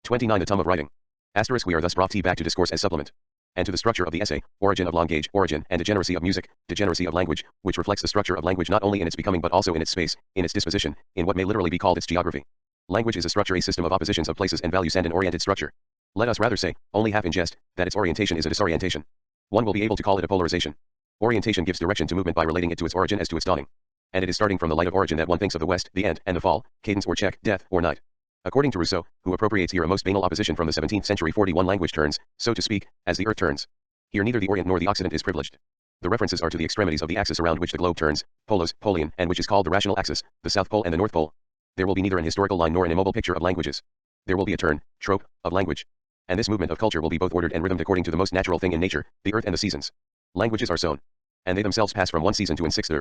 29. The tum of writing. Asterisk. We are thus brought back to discourse as supplement. And to the structure of the essay, origin of language, origin and degeneracy of music, degeneracy of language, which reflects the structure of language not only in its becoming but also in its space, in its disposition, in what may literally be called its geography. Language is a structure, a system of oppositions of places and values and an oriented structure. Let us rather say, only half in jest, that its orientation is a disorientation. One will be able to call it a polarization. Orientation gives direction to movement by relating it to its origin as to its dawning. And it is starting from the light of origin that one thinks of the west, the end, and the fall, cadence or check, death, or night. According to Rousseau, who appropriates here a most banal opposition from the 17th century, 41 language turns, so to speak, as the earth turns. Here neither the Orient nor the Occident is privileged. The references are to the extremities of the axis around which the globe turns, polos, polion, and which is called the rational axis, the South Pole and the North Pole. There will be neither an historical line nor an immobile picture of languages. There will be a turn, trope, of language. And this movement of culture will be both ordered and rhythmed according to the most natural thing in nature, the earth and the seasons. Languages are sown. And they themselves pass from one season to an sixth.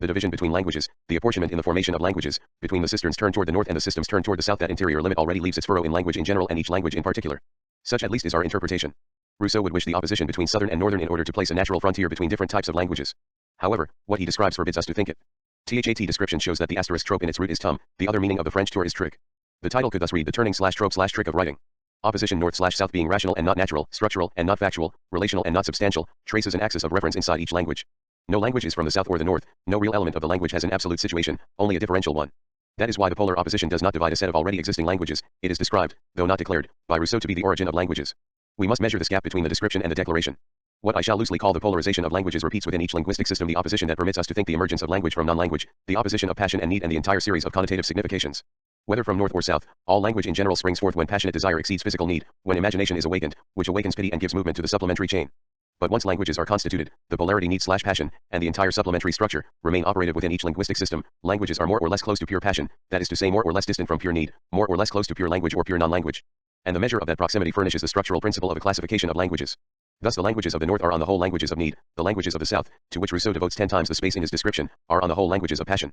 The division between languages, the apportionment in the formation of languages, between the cisterns turned toward the north and the systems turned toward the south, that interior limit already leaves its furrow in language in general and each language in particular. Such at least is our interpretation. Rousseau would wish the opposition between southern and northern in order to place a natural frontier between different types of languages. However, what he describes forbids us to think it. THAT description shows that the asterisk trope in its root is tum, the other meaning of the French tour is trick. The title could thus read the turning / trope / trick of writing. Opposition north / south being rational and not natural, structural and not factual, relational and not substantial, traces an axis of reference inside each language. No language is from the south or the north, no real element of the language has an absolute situation, only a differential one. That is why the polar opposition does not divide a set of already existing languages, it is described, though not declared, by Rousseau to be the origin of languages. We must measure this gap between the description and the declaration. What I shall loosely call the polarization of languages repeats within each linguistic system the opposition that permits us to think the emergence of language from non-language, the opposition of passion and need and the entire series of connotative significations. Whether from north or south, all language in general springs forth when passionate desire exceeds physical need, when imagination is awakened, which awakens pity and gives movement to the supplementary chain. But once languages are constituted, the polarity need / passion, and the entire supplementary structure, remain operative within each linguistic system. Languages are more or less close to pure passion, that is to say more or less distant from pure need, more or less close to pure language or pure non-language. And the measure of that proximity furnishes the structural principle of a classification of languages. Thus the languages of the north are on the whole languages of need, the languages of the south, to which Rousseau devotes 10 times the space in his description, are on the whole languages of passion.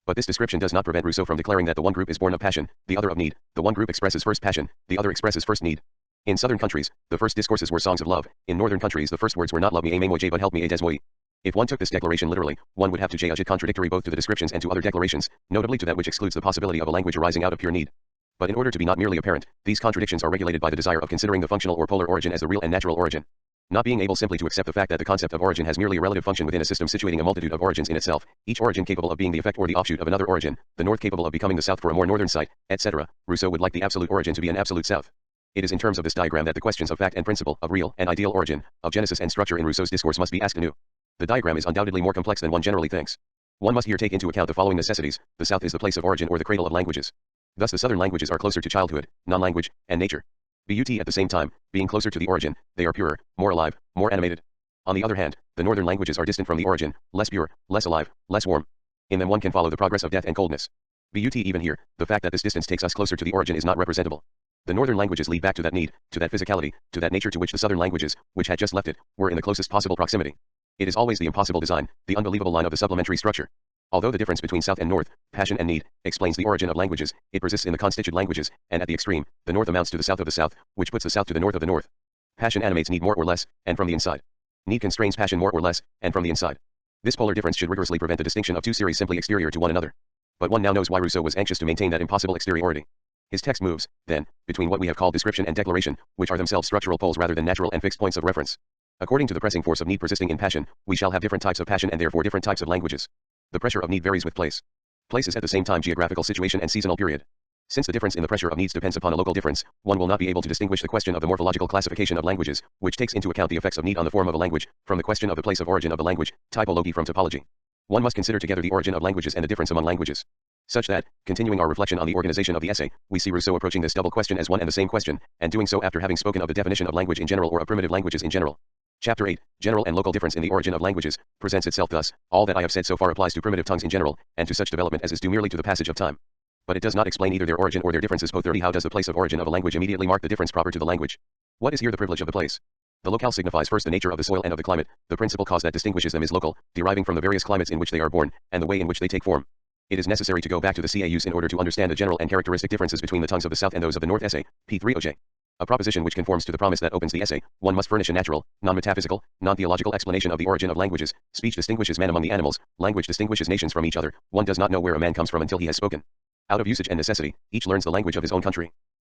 But this description does not prevent Rousseau from declaring that the one group is born of passion, the other of need, the one group expresses first passion, the other expresses first need. In southern countries, the first discourses were songs of love, in northern countries the first words were not love me aime moi but help me des moi. If one took this declaration literally, one would have to judge it contradictory both to the descriptions and to other declarations, notably to that which excludes the possibility of a language arising out of pure need. But in order to be not merely apparent, these contradictions are regulated by the desire of considering the functional or polar origin as the real and natural origin. Not being able simply to accept the fact that the concept of origin has merely a relative function within a system situating a multitude of origins in itself, each origin capable of being the effect or the offshoot of another origin, the north capable of becoming the south for a more northern site, etc., Rousseau would like the absolute origin to be an absolute south. It is in terms of this diagram that the questions of fact and principle, of real and ideal origin, of genesis and structure in Rousseau's discourse must be asked anew. The diagram is undoubtedly more complex than one generally thinks. One must here take into account the following necessities: the south is the place of origin or the cradle of languages. Thus the southern languages are closer to childhood, non-language, and nature. But at the same time, being closer to the origin, they are purer, more alive, more animated. On the other hand, the northern languages are distant from the origin, less pure, less alive, less warm. In them one can follow the progress of death and coldness. But even here, the fact that this distance takes us closer to the origin is not representable. The northern languages lead back to that need, to that physicality, to that nature to which the southern languages, which had just left it, were in the closest possible proximity. It is always the impossible design, the unbelievable line of the supplementary structure. Although the difference between south and north, passion and need, explains the origin of languages, it persists in the constituent languages, and at the extreme, the north amounts to the south of the south, which puts the south to the north of the north. Passion animates need more or less, and from the inside. Need constrains passion more or less, and from the inside. This polar difference should rigorously prevent the distinction of two series simply exterior to one another. But one now knows why Rousseau was anxious to maintain that impossible exteriority. His text moves, then, between what we have called description and declaration, which are themselves structural poles rather than natural and fixed points of reference. According to the pressing force of need persisting in passion, we shall have different types of passion and therefore different types of languages. The pressure of need varies with place. Place is at the same time geographical situation and seasonal period. Since the difference in the pressure of needs depends upon a local difference, one will not be able to distinguish the question of the morphological classification of languages, which takes into account the effects of need on the form of a language, from the question of the place of origin of the language, typology from topology. One must consider together the origin of languages and the difference among languages. Such that, continuing our reflection on the organization of the essay, we see Rousseau approaching this double question as one and the same question, and doing so after having spoken of the definition of language in general or of primitive languages in general. Chapter 8, General and Local Difference in the Origin of Languages, presents itself thus: all that I have said so far applies to primitive tongues in general, and to such development as is due merely to the passage of time. But it does not explain either their origin or their differences. Post 30. How does the place of origin of a language immediately mark the difference proper to the language? What is here the privilege of the place? The locale signifies first the nature of the soil and of the climate. The principal cause that distinguishes them is local, deriving from the various climates in which they are born, and the way in which they take form. It is necessary to go back to the CAUs in order to understand the general and characteristic differences between the tongues of the South and those of the North. Essay, p3oj. A proposition which conforms to the promise that opens the essay: one must furnish a natural, non-metaphysical, non-theological explanation of the origin of languages. Speech distinguishes man among the animals, language distinguishes nations from each other. One does not know where a man comes from until he has spoken. Out of usage and necessity, each learns the language of his own country.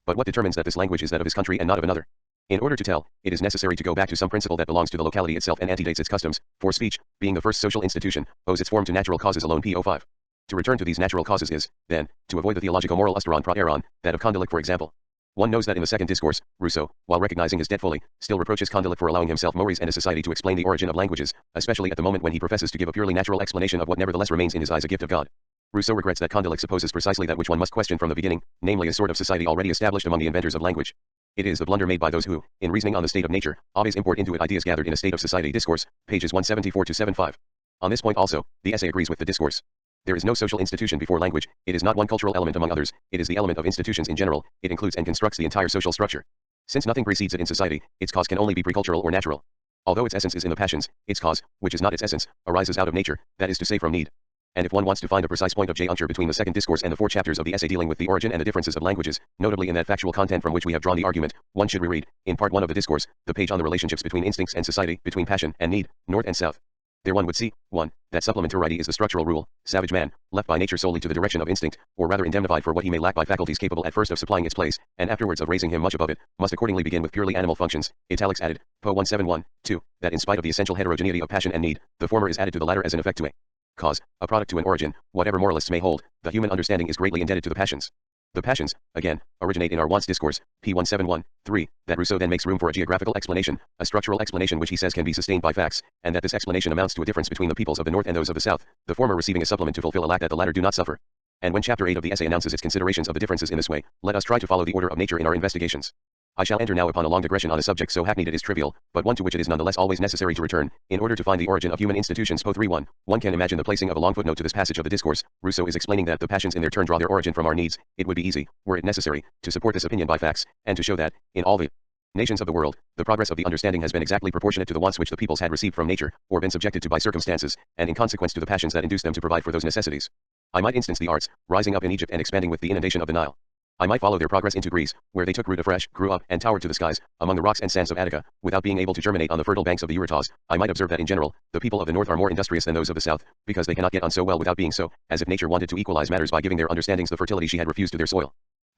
But what determines that this language is that of his country and not of another? In order to tell, it is necessary to go back to some principle that belongs to the locality itself and antedates its customs, for speech, being the first social institution, owes its form to natural causes alone. P05. To return to these natural causes is, then, to avoid the theologico-moral usteron praeron, that of Condillac for example. One knows that in the second discourse, Rousseau, while recognizing his debt fully, still reproaches Condillac for allowing himself mores and a society to explain the origin of languages, especially at the moment when he professes to give a purely natural explanation of what nevertheless remains in his eyes a gift of God. Rousseau regrets that Condillac supposes precisely that which one must question from the beginning, namely a sort of society already established among the inventors of language. It is the blunder made by those who, in reasoning on the state of nature, always import into it ideas gathered in a state of society. Discourse, pages 174-75. On this point also, the essay agrees with the discourse. There is no social institution before language, it is not one cultural element among others, it is the element of institutions in general, it includes and constructs the entire social structure. Since nothing precedes it in society, its cause can only be precultural or natural. Although its essence is in the passions, its cause, which is not its essence, arises out of nature, that is to say from need. And if one wants to find the precise point of juncture between the second discourse and the 4 chapters of the essay dealing with the origin and the differences of languages, notably in that factual content from which we have drawn the argument, one should reread, in part 1 of the discourse, the page on the relationships between instincts and society, between passion and need, north and south. There one would see, 1. That supplementarity is the structural rule, savage man, left by nature solely to the direction of instinct, or rather indemnified for what he may lack by faculties capable at first of supplying its place, and afterwards of raising him much above it, must accordingly begin with purely animal functions, italics added, Po 171, 2, that in spite of the essential heterogeneity of passion and need, the former is added to the latter as an effect to a cause, a product to an origin, whatever moralists may hold, the human understanding is greatly indebted to the passions. The passions, again, originate in our wants discourse, p. 171, 3, that Rousseau then makes room for a geographical explanation, a structural explanation which he says can be sustained by facts, and that this explanation amounts to a difference between the peoples of the north and those of the south, the former receiving a supplement to fulfill a lack that the latter do not suffer. And when chapter 8 of the essay announces its considerations of the differences in this way, let us try to follow the order of nature in our investigations. I shall enter now upon a long digression on a subject so hackneyed it is trivial, but one to which it is nonetheless always necessary to return, in order to find the origin of human institutions. Po 3.1. One can imagine the placing of a long footnote to this passage of the discourse. Rousseau is explaining that the passions in their turn draw their origin from our needs. It would be easy, were it necessary, to support this opinion by facts, and to show that, in all the nations of the world, the progress of the understanding has been exactly proportionate to the wants which the peoples had received from nature, or been subjected to by circumstances, and in consequence to the passions that induced them to provide for those necessities. I might instance the arts, rising up in Egypt and expanding with the inundation of the Nile. I might follow their progress into Greece, where they took root afresh, grew up, and towered to the skies, among the rocks and sands of Attica, without being able to germinate on the fertile banks of the Eurotas. I might observe that in general, the people of the north are more industrious than those of the south, because they cannot get on so well without being so, as if nature wanted to equalize matters by giving their understandings the fertility she had refused to their soil.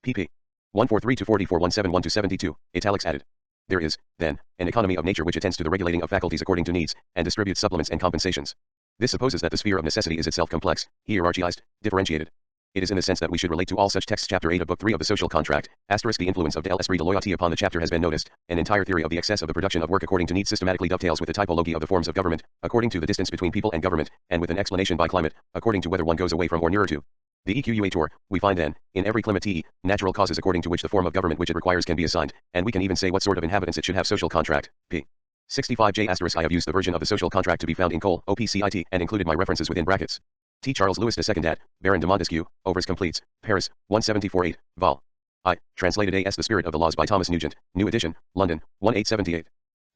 pp. 143-44, 171-72, italics added. There is, then, an economy of nature which attends to the regulating of faculties according to needs, and distributes supplements and compensations. This supposes that the sphere of necessity is itself complex, hierarchized, differentiated. It is in the sense that we should relate to all such texts. Chapter 8 of Book 3 of the Social Contract, the influence of l'esprit de loyauté upon the chapter has been noticed. An entire theory of the excess of the production of work according to needs systematically dovetails with the typology of the forms of government, according to the distance between people and government, and with an explanation by climate, according to whether one goes away from or nearer to the equator. We find then, in every climate natural causes according to which the form of government which it requires can be assigned, and we can even say what sort of inhabitants it should have. Social Contract, p. 65j*. I have used the version of the Social Contract to be found in Cole, OPCIT, and included my references within brackets. T. Charles Louis II at, Baron de Montesquieu, Overs Completes, Paris, 174-8, vol. I, translated A.S. The Spirit of the Laws by Thomas Nugent, New Edition, London, 1878.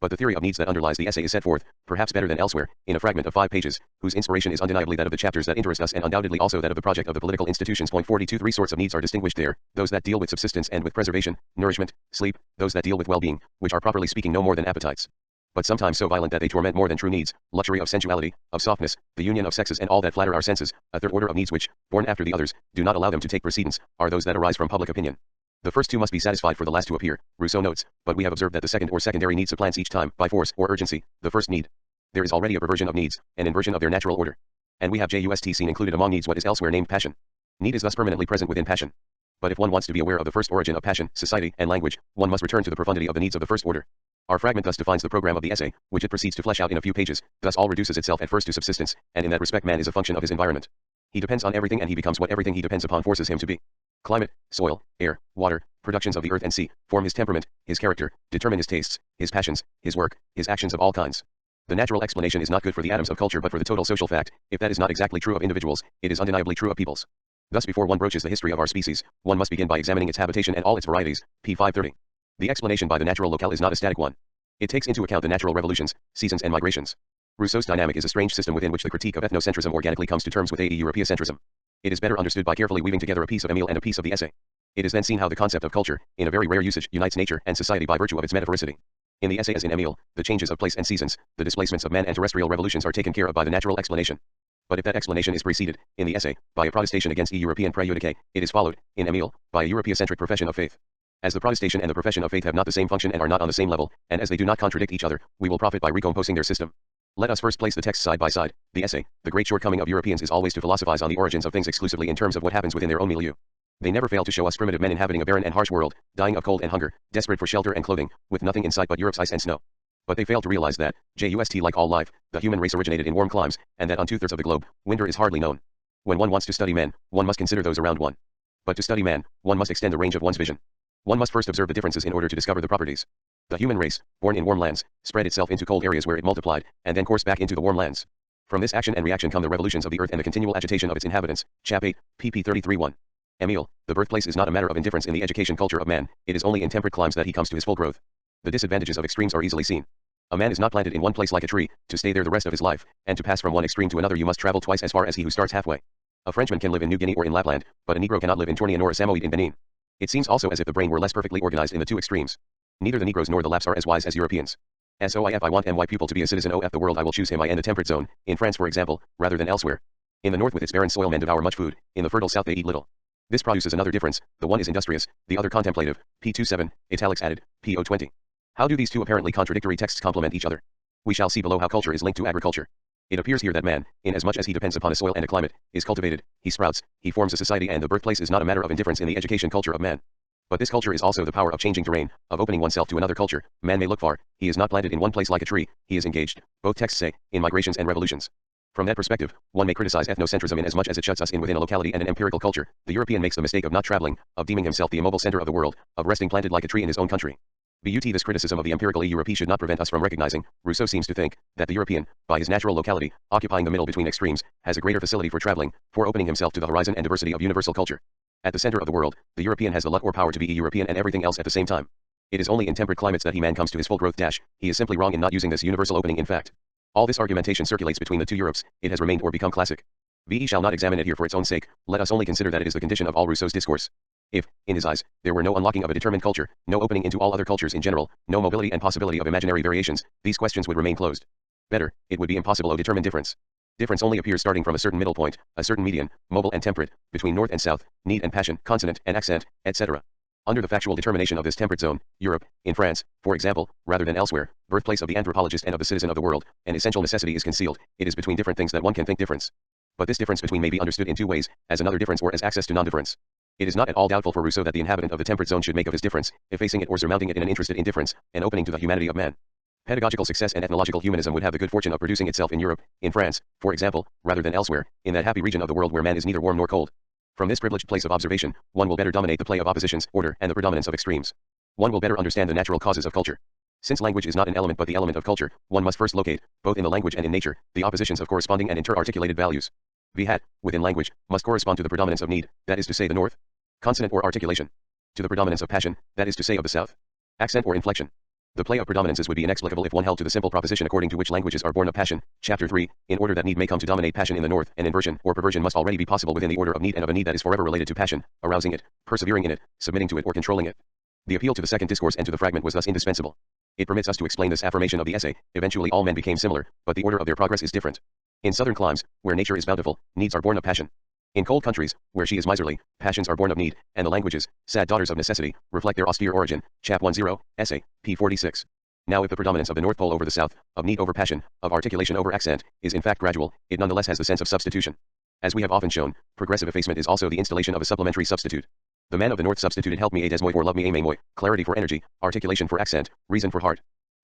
But the theory of needs that underlies the essay is set forth, perhaps better than elsewhere, in a fragment of 5 pages, whose inspiration is undeniably that of the chapters that interest us and undoubtedly also that of the project of the political institutions. Point 42. 3 sorts of needs are distinguished there, those that deal with subsistence and with preservation, nourishment, sleep, those that deal with well-being, which are properly speaking no more than appetites, but sometimes so violent that they torment more than true needs, luxury of sensuality, of softness, the union of sexes and all that flatter our senses. A third order of needs which, born after the others, do not allow them to take precedence, are those that arise from public opinion. The first two must be satisfied for the last to appear, Rousseau notes, but we have observed that the second or secondary need supplants each time, by force or urgency, the first need. There is already a perversion of needs, an inversion of their natural order. And we have just seen included among needs what is elsewhere named passion. Need is thus permanently present within passion. But if one wants to be aware of the first origin of passion, society, and language, one must return to the profundity of the needs of the first order. Our fragment thus defines the program of the essay, which it proceeds to flesh out in a few pages. Thus all reduces itself at first to subsistence, and in that respect man is a function of his environment. He depends on everything and he becomes what everything he depends upon forces him to be. Climate, soil, air, water, productions of the earth and sea, form his temperament, his character, determine his tastes, his passions, his work, his actions of all kinds. The natural explanation is not good for the atoms of culture but for the total social fact. If that is not exactly true of individuals, it is undeniably true of peoples. Thus before one broaches the history of our species, one must begin by examining its habitation and all its varieties, p. 530. The explanation by the natural locale is not a static one. It takes into account the natural revolutions, seasons and migrations. Rousseau's dynamic is a strange system within which the critique of ethnocentrism organically comes to terms with Europeocentrism. It is better understood by carefully weaving together a piece of Emile and a piece of the essay. It is then seen how the concept of culture, in a very rare usage, unites nature and society by virtue of its metaphoricity. In the essay as in Emile, the changes of place and seasons, the displacements of man and terrestrial revolutions are taken care of by the natural explanation. But if that explanation is preceded, in the essay, by a protestation against European prejudice, it is followed, in Emile, by a Europeocentric profession of faith. As the protestation and the profession of faith have not the same function and are not on the same level, and as they do not contradict each other, we will profit by recomposing their system. Let us first place the texts side by side. The essay, the great shortcoming of Europeans is always to philosophize on the origins of things exclusively in terms of what happens within their own milieu. They never fail to show us primitive men inhabiting a barren and harsh world, dying of cold and hunger, desperate for shelter and clothing, with nothing in sight but Europe's ice and snow. But they fail to realize that, just like all life, the human race originated in warm climes, and that on 2/3 of the globe, winter is hardly known. When one wants to study man, one must consider those around one. But to study man, one must extend the range of one's vision. One must first observe the differences in order to discover the properties. The human race, born in warm lands, spread itself into cold areas where it multiplied, and then coursed back into the warm lands. From this action and reaction come the revolutions of the earth and the continual agitation of its inhabitants. Chap 8, pp 33-1. Emile, the birthplace is not a matter of indifference in the education culture of man, it is only in temperate climes that he comes to his full growth. The disadvantages of extremes are easily seen. A man is not planted in one place like a tree, to stay there the rest of his life, and to pass from one extreme to another you must travel twice as far as he who starts halfway. A Frenchman can live in New Guinea or in Lapland, but a Negro cannot live in Tornea nor a Samoyed in Benin. It seems also as if the brain were less perfectly organized in the two extremes. Neither the Negroes nor the Laps are as wise as Europeans. SOIF I want my pupil to be a citizen of the world I will choose him in the temperate zone, in France for example, rather than elsewhere. In the north with its barren soil men devour much food, in the fertile south they eat little. This produces another difference, the one is industrious, the other contemplative, p27, italics added, p020. How do these two apparently contradictory texts complement each other? We shall see below how culture is linked to agriculture. It appears here that man, inasmuch as he depends upon a soil and a climate, is cultivated, he sprouts, he forms a society and the birthplace is not a matter of indifference in the education culture of man. But this culture is also the power of changing terrain, of opening oneself to another culture. Man may look far, he is not planted in one place like a tree, he is engaged, both texts say, in migrations and revolutions. From that perspective, one may criticize ethnocentrism inasmuch as it shuts us in within a locality and an empirical culture. The European makes the mistake of not traveling, of deeming himself the immobile center of the world, of resting planted like a tree in his own country. But this criticism of the empirical Europe should not prevent us from recognizing, Rousseau seems to think, that the European, by his natural locality, occupying the middle between extremes, has a greater facility for traveling, for opening himself to the horizon and diversity of universal culture. At the center of the world, the European has the luck or power to be a European and everything else at the same time. It is only in temperate climates that man comes to his full growth. He is simply wrong in not using this universal opening in fact. All this argumentation circulates between the two Europes, it has remained or become classic. We shall not examine it here for its own sake, let us only consider that it is the condition of all Rousseau's discourse. If, in his eyes, there were no unlocking of a determined culture, no opening into all other cultures in general, no mobility and possibility of imaginary variations, these questions would remain closed. Better, it would be impossible to determine difference. Difference only appears starting from a certain middle point, a certain median, mobile and temperate, between north and south, need and passion, consonant and accent, etc. Under the factual determination of this temperate zone, Europe, in France, for example, rather than elsewhere, birthplace of the anthropologist and of the citizen of the world, an essential necessity is concealed, it is between different things that one can think difference. But this difference between may be understood in two ways, as another difference or as access to non-difference. It is not at all doubtful for Rousseau that the inhabitant of the temperate zone should make of his difference, effacing it or surmounting it in an interested indifference, an opening to the humanity of man. Pedagogical success and ethnological humanism would have the good fortune of producing itself in Europe, in France, for example, rather than elsewhere, in that happy region of the world where man is neither warm nor cold. From this privileged place of observation, one will better dominate the play of oppositions, order, and the predominance of extremes. One will better understand the natural causes of culture. Since language is not an element but the element of culture, one must first locate, both in the language and in nature, the oppositions of corresponding and inter-articulated values. The hat, within language, must correspond to the predominance of need, that is to say the north. Consonant or articulation. To the predominance of passion, that is to say of the south. Accent or inflection. The play of predominances would be inexplicable if one held to the simple proposition according to which languages are born of passion. Chapter 3, in order that need may come to dominate passion in the north, an inversion or perversion must already be possible within the order of need and of a need that is forever related to passion, arousing it, persevering in it, submitting to it or controlling it. The appeal to the second discourse and to the fragment was thus indispensable. It permits us to explain this affirmation of the essay, eventually all men became similar, but the order of their progress is different. In southern climes, where nature is bountiful, needs are born of passion. In cold countries, where she is miserly, passions are born of need, and the languages, sad daughters of necessity, reflect their austere origin. Chap 10, essay, p46. Now if the predominance of the North Pole over the South, of need over passion, of articulation over accent, is in fact gradual, it nonetheless has the sense of substitution. As we have often shown, progressive effacement is also the installation of a supplementary substitute. The man of the North substituted help me a desmoy for love me a moi, clarity for energy, articulation for accent, reason for heart.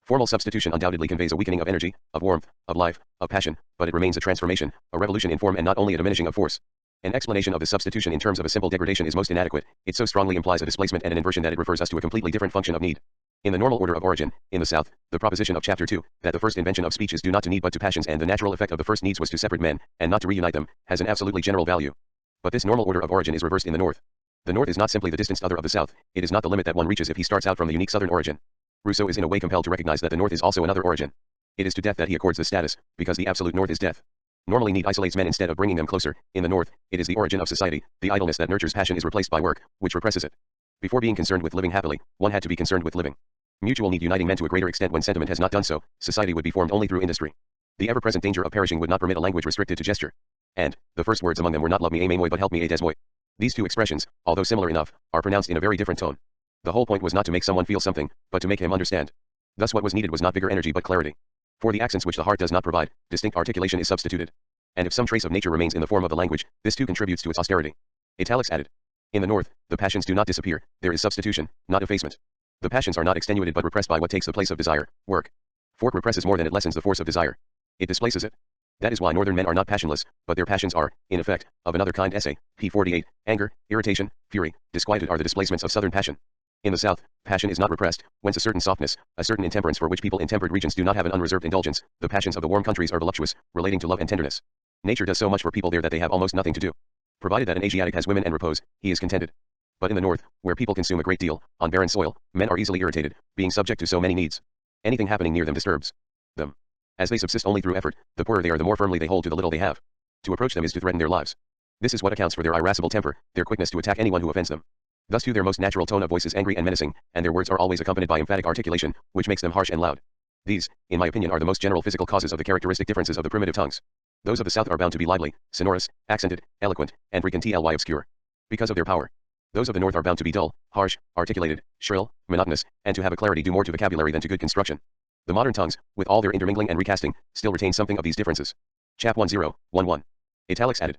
Formal substitution undoubtedly conveys a weakening of energy, of warmth, of life, of passion, but it remains a transformation, a revolution in form and not only a diminishing of force. An explanation of this substitution in terms of a simple degradation is most inadequate, it so strongly implies a displacement and an inversion that it refers us to a completely different function of need. In the normal order of origin, in the South, the proposition of Chapter 2, that the first invention of speech is due not to need but to passions and the natural effect of the first needs was to separate men, and not to reunite them, has an absolutely general value. But this normal order of origin is reversed in the North. The North is not simply the distanced other of the South, it is not the limit that one reaches if he starts out from the unique Southern origin. Rousseau is in a way compelled to recognize that the North is also another origin. It is to death that he accords this status, because the absolute North is death. Normally need isolates men instead of bringing them closer. In the North, it is the origin of society, the idleness that nurtures passion is replaced by work, which represses it. Before being concerned with living happily, one had to be concerned with living. Mutual need uniting men to a greater extent when sentiment has not done so, society would be formed only through industry. The ever-present danger of perishing would not permit a language restricted to gesture. And, the first words among them were not love me a moi but help me a desmoy. These two expressions, although similar enough, are pronounced in a very different tone. The whole point was not to make someone feel something, but to make him understand. Thus what was needed was not vigor energy but clarity. For the accents which the heart does not provide, distinct articulation is substituted. And if some trace of nature remains in the form of the language, this too contributes to its austerity. Italics added. In the north, the passions do not disappear, there is substitution, not effacement. The passions are not extenuated but repressed by what takes the place of desire, work. Fork represses more than it lessens the force of desire. It displaces it. That is why northern men are not passionless, but their passions are, in effect, of another kind. Essay, p. 48, anger, irritation, fury, disquietude are the displacements of southern passion. In the south, passion is not repressed, whence a certain softness, a certain intemperance for which people in temperate regions do not have an unreserved indulgence. The passions of the warm countries are voluptuous, relating to love and tenderness. Nature does so much for people there that they have almost nothing to do. Provided that an Asiatic has women and repose, he is contented. But in the north, where people consume a great deal, on barren soil, men are easily irritated, being subject to so many needs. Anything happening near them disturbs them. As they subsist only through effort, the poorer they are the more firmly they hold to the little they have. To approach them is to threaten their lives. This is what accounts for their irascible temper, their quickness to attack anyone who offends them. Thus too their most natural tone of voice is angry and menacing, and their words are always accompanied by emphatic articulation, which makes them harsh and loud. These, in my opinion, are the most general physical causes of the characteristic differences of the primitive tongues. Those of the south are bound to be lively, sonorous, accented, eloquent, and frequently obscure. Because of their power. Those of the north are bound to be dull, harsh, articulated, shrill, monotonous, and to have a clarity due more to vocabulary than to good construction. The modern tongues, with all their intermingling and recasting, still retain something of these differences. Chap 1011. Italics added.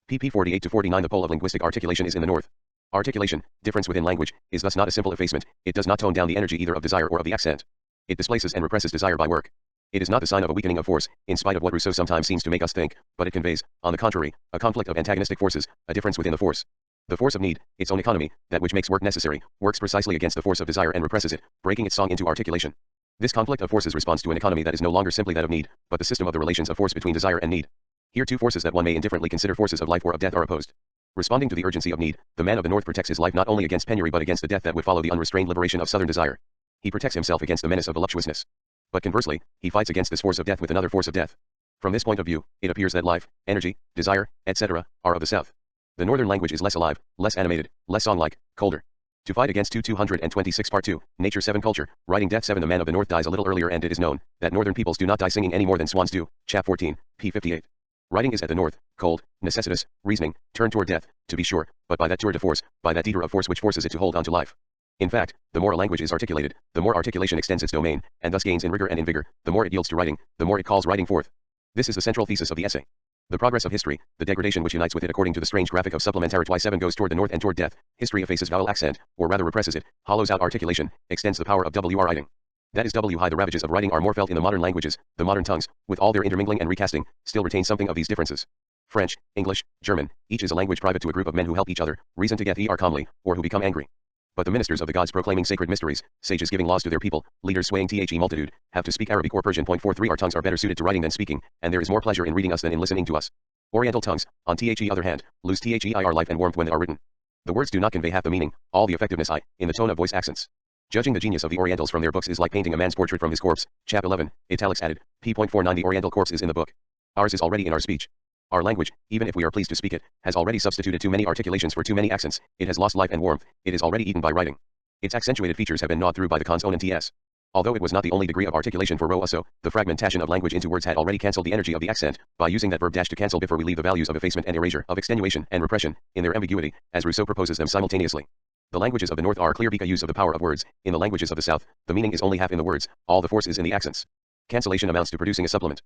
pp. 48 to 49. The pole of linguistic articulation is in the north. Articulation, difference within language, is thus not a simple effacement. It does not tone down the energy either of desire or of the accent. It displaces and represses desire by work. It is not the sign of a weakening of force, in spite of what Rousseau sometimes seems to make us think, but it conveys, on the contrary, a conflict of antagonistic forces, a difference within the force. The force of need, its own economy, that which makes work necessary, works precisely against the force of desire and represses it, breaking its song into articulation. This conflict of forces responds to an economy that is no longer simply that of need, but the system of the relations of force between desire and need. Here two forces that one may indifferently consider forces of life or of death are opposed. Responding to the urgency of need, the man of the north protects his life not only against penury but against the death that would follow the unrestrained liberation of southern desire. He protects himself against the menace of voluptuousness. But conversely, he fights against this force of death with another force of death. From this point of view, it appears that life, energy, desire, etc., are of the south. The northern language is less alive, less animated, less song-like, colder. To fight against 226 Part 2, Nature 7 Culture, Writing Death 7. The man of the north dies a little earlier, and it is known that northern peoples do not die singing any more than swans do. Chap 14, p. 58. Writing is at the north, cold, necessitous, reasoning, turned toward death, to be sure, but by that tour de force, by that deter of force which forces it to hold on to life. In fact, the more a language is articulated, the more articulation extends its domain, and thus gains in rigor and in vigor. The more it yields to writing, the more it calls writing forth. This is the central thesis of the essay. The progress of history, the degradation which unites with it according to the strange graphic of supplementary Y7 goes toward the north and toward death. History effaces vowel accent, or rather represses it, hollows out articulation, extends the power of writing. That is why the ravages of writing are more felt in the modern languages. The modern tongues, with all their intermingling and recasting, still retain something of these differences. French, English, German, each is a language private to a group of men who help each other, reason together calmly, or who become angry. But the ministers of the gods proclaiming sacred mysteries, sages giving laws to their people, leaders swaying the multitude, have to speak Arabic or Persian. 43. Our tongues are better suited to writing than speaking, and there is more pleasure in reading us than in listening to us. Oriental tongues, on the other hand, lose their life and warmth when they are written. The words do not convey half the meaning, all the effectiveness in the tone of voice accents. Judging the genius of the Orientals from their books is like painting a man's portrait from his corpse. Chap 11, italics added, p.49. The Oriental corpse is in the book. Ours is already in our speech. Our language, even if we are pleased to speak it, has already substituted too many articulations for too many accents. It has lost life and warmth. It is already eaten by writing. Its accentuated features have been gnawed through by the consonant ts. Although it was not the only degree of articulation for Rousseau, the fragmentation of language into words had already cancelled the energy of the accent, by using that verb dash to cancel before we leave the values of effacement and erasure, of extenuation and repression, in their ambiguity, as Rousseau proposes them simultaneously. The languages of the north are clear because use of the power of words. In the languages of the south, the meaning is only half in the words, all the force is in the accents. Cancellation amounts to producing a supplement.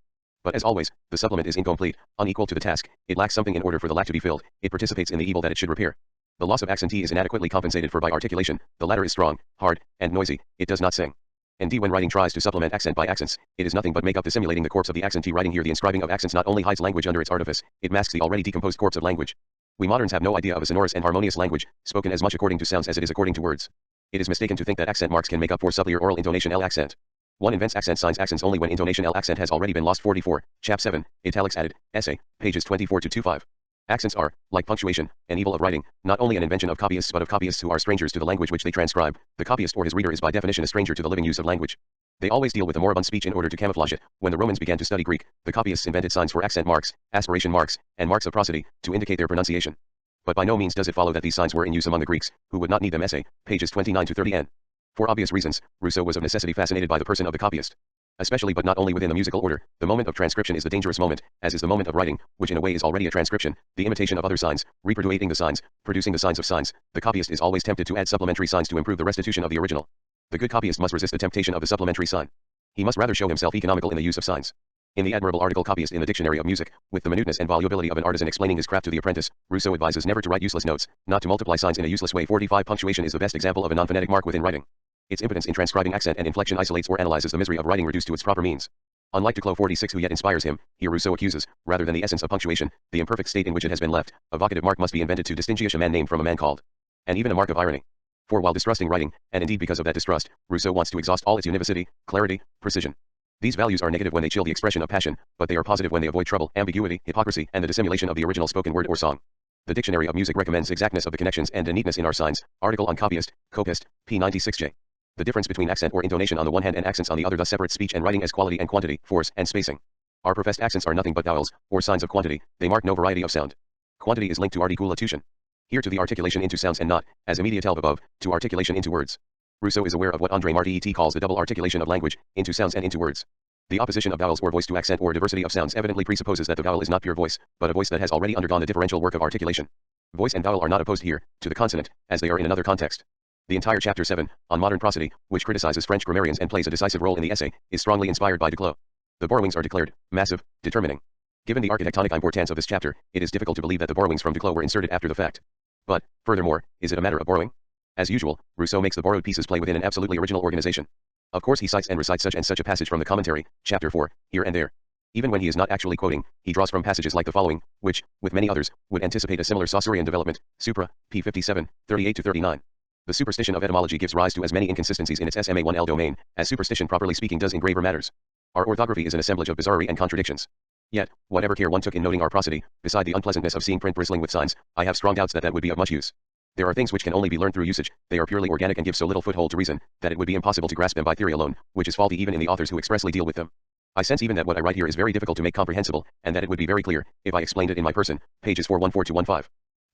But as always, the supplement is incomplete, unequal to the task, it lacks something in order for the lack to be filled, it participates in the evil that it should repair. The loss of accent is inadequately compensated for by articulation, the latter is strong, hard, and noisy, it does not sing. And when writing tries to supplement accent by accents, it is nothing but make up dissimulating the corpse of the accent. Writing here the inscribing of accents not only hides language under its artifice, it masks the already decomposed corpse of language. We moderns have no idea of a sonorous and harmonious language, spoken as much according to sounds as it is according to words. It is mistaken to think that accent marks can make up for subtler oral intonation L accent. One invents accent signs accents only when intonation L accent has already been lost. 44, chap 7, italics added, essay, pages 24 to 25. Accents are, like punctuation, an evil of writing, not only an invention of copyists but of copyists who are strangers to the language which they transcribe. The copyist or his reader is by definition a stranger to the living use of language. They always deal with the moribund speech in order to camouflage it. When the Romans began to study Greek, the copyists invented signs for accent marks, aspiration marks, and marks of prosody, to indicate their pronunciation. But by no means does it follow that these signs were in use among the Greeks, who would not need them. Essay, pages 29 to 30 n. For obvious reasons, Rousseau was of necessity fascinated by the person of the copyist. Especially but not only within the musical order, the moment of transcription is the dangerous moment, as is the moment of writing, which in a way is already a transcription, the imitation of other signs, reproducing the signs, producing the signs of signs. The copyist is always tempted to add supplementary signs to improve the restitution of the original. The good copyist must resist the temptation of the supplementary sign. He must rather show himself economical in the use of signs. In the admirable article Copyist in the Dictionary of Music, with the minuteness and volubility of an artisan explaining his craft to the apprentice, Rousseau advises never to write useless notes, not to multiply signs in a useless way. 45 Punctuation is the best example of a non-phonetic mark within writing. Its impotence in transcribing accent and inflection isolates or analyzes the misery of writing reduced to its proper means. Unlike Duclos 46 who yet inspires him, here Rousseau accuses, rather than the essence of punctuation, the imperfect state in which it has been left. A vocative mark must be invented to distinguish a man named from a man called. And even a mark of irony. For while distrusting writing, and indeed because of that distrust, Rousseau wants to exhaust all its univocity, clarity, precision. These values are negative when they chill the expression of passion, but they are positive when they avoid trouble, ambiguity, hypocrisy, and the dissimulation of the original spoken word or song. The Dictionary of Music recommends exactness of the connections and neatness in our signs. Article on Copyist, Copist, p. 96j. The difference between accent or intonation on the one hand and accents on the other thus separates speech and writing as quality and quantity, force and spacing. Our professed accents are nothing but vowels, or signs of quantity, they mark no variety of sound. Quantity is linked to articulation. Here to the articulation into sounds and not, as immediate above, to articulation into words. Rousseau is aware of what André Marty calls the double articulation of language, into sounds and into words. The opposition of vowels or voice to accent or diversity of sounds evidently presupposes that the vowel is not pure voice, but a voice that has already undergone the differential work of articulation. Voice and vowel are not opposed here, to the consonant, as they are in another context. The entire chapter 7, on modern prosody, which criticizes French grammarians and plays a decisive role in the essay, is strongly inspired by Duclos. The borrowings are declared massive, determining. Given the architectonic importance of this chapter, it is difficult to believe that the borrowings from Duclos were inserted after the fact. But, furthermore, is it a matter of borrowing? As usual, Rousseau makes the borrowed pieces play within an absolutely original organization. Of course he cites and recites such and such a passage from the commentary, chapter 4, here and there. Even when he is not actually quoting, he draws from passages like the following, which, with many others, would anticipate a similar Saussurian development, Supra, p. 57, 38-39. The superstition of etymology gives rise to as many inconsistencies in its SMA1L domain, as superstition properly speaking does in graver matters. Our orthography is an assemblage of bizarrerie and contradictions. Yet, whatever care one took in noting our prosody, beside the unpleasantness of seeing print bristling with signs, I have strong doubts that that would be of much use. There are things which can only be learned through usage, they are purely organic and give so little foothold to reason, that it would be impossible to grasp them by theory alone, which is faulty even in the authors who expressly deal with them. I sense even that what I write here is very difficult to make comprehensible, and that it would be very clear, if I explained it in my person, pages 414-15.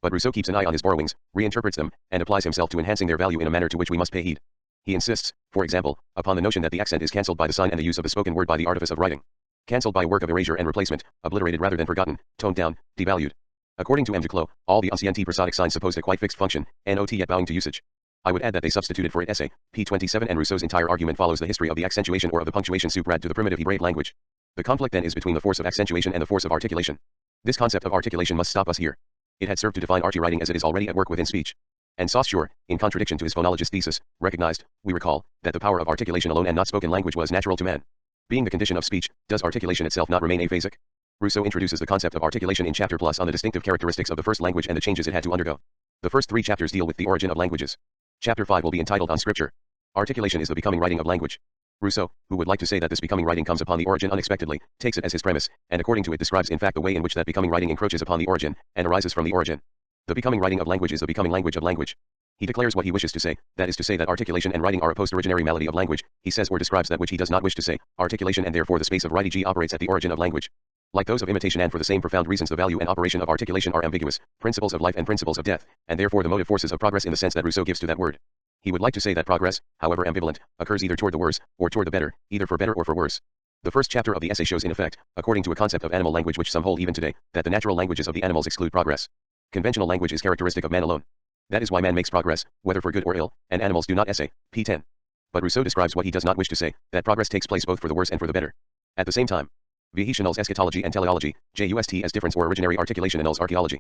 But Rousseau keeps an eye on his borrowings, reinterprets them, and applies himself to enhancing their value in a manner to which we must pay heed. He insists, for example, upon the notion that the accent is cancelled by the sign and the use of the spoken word by the artifice of writing. Cancelled by work of erasure and replacement, obliterated rather than forgotten, toned down, devalued. According to M. Duclos, all the ancient prosodic signs supposed a quite fixed function, not yet bowing to usage. I would add that they substituted for it essay, p. 27, and Rousseau's entire argument follows the history of the accentuation or of the punctuation suprad to the primitive Hebraic language. The conflict then is between the force of accentuation and the force of articulation. This concept of articulation must stop us here. It had served to define arty writing as it is already at work within speech. And Saussure, in contradiction to his phonologist thesis, recognized, we recall, that the power of articulation alone and not spoken language was natural to man. Being the condition of speech, does articulation itself not remain aphasic? Rousseau introduces the concept of articulation in chapter plus on the distinctive characteristics of the first language and the changes it had to undergo. The first 3 chapters deal with the origin of languages. Chapter 5 will be entitled On Scripture. Articulation is the becoming writing of language. Rousseau, who would like to say that this becoming writing comes upon the origin unexpectedly, takes it as his premise, and according to it describes in fact the way in which that becoming writing encroaches upon the origin, and arises from the origin. The becoming writing of language is the becoming language of language. He declares what he wishes to say, that is to say that articulation and writing are a post-originary malady of language. He says or describes that which he does not wish to say, articulation, and therefore the space of writing operates at the origin of language. Like those of imitation, and for the same profound reasons the value and operation of articulation are ambiguous, principles of life and principles of death, and therefore the motive forces of progress in the sense that Rousseau gives to that word. He would like to say that progress, however ambivalent, occurs either toward the worse, or toward the better, either for better or for worse. The first chapter of the essay shows in effect, according to a concept of animal language which some hold even today, that the natural languages of the animals exclude progress. Conventional language is characteristic of man alone. That is why man makes progress, whether for good or ill, and animals do not. Essay, p. 10. But Rousseau describes what he does not wish to say, that progress takes place both for the worse and for the better. At the same time, Vihictionals eschatology and teleology, just as difference or originary articulation annuls archaeology.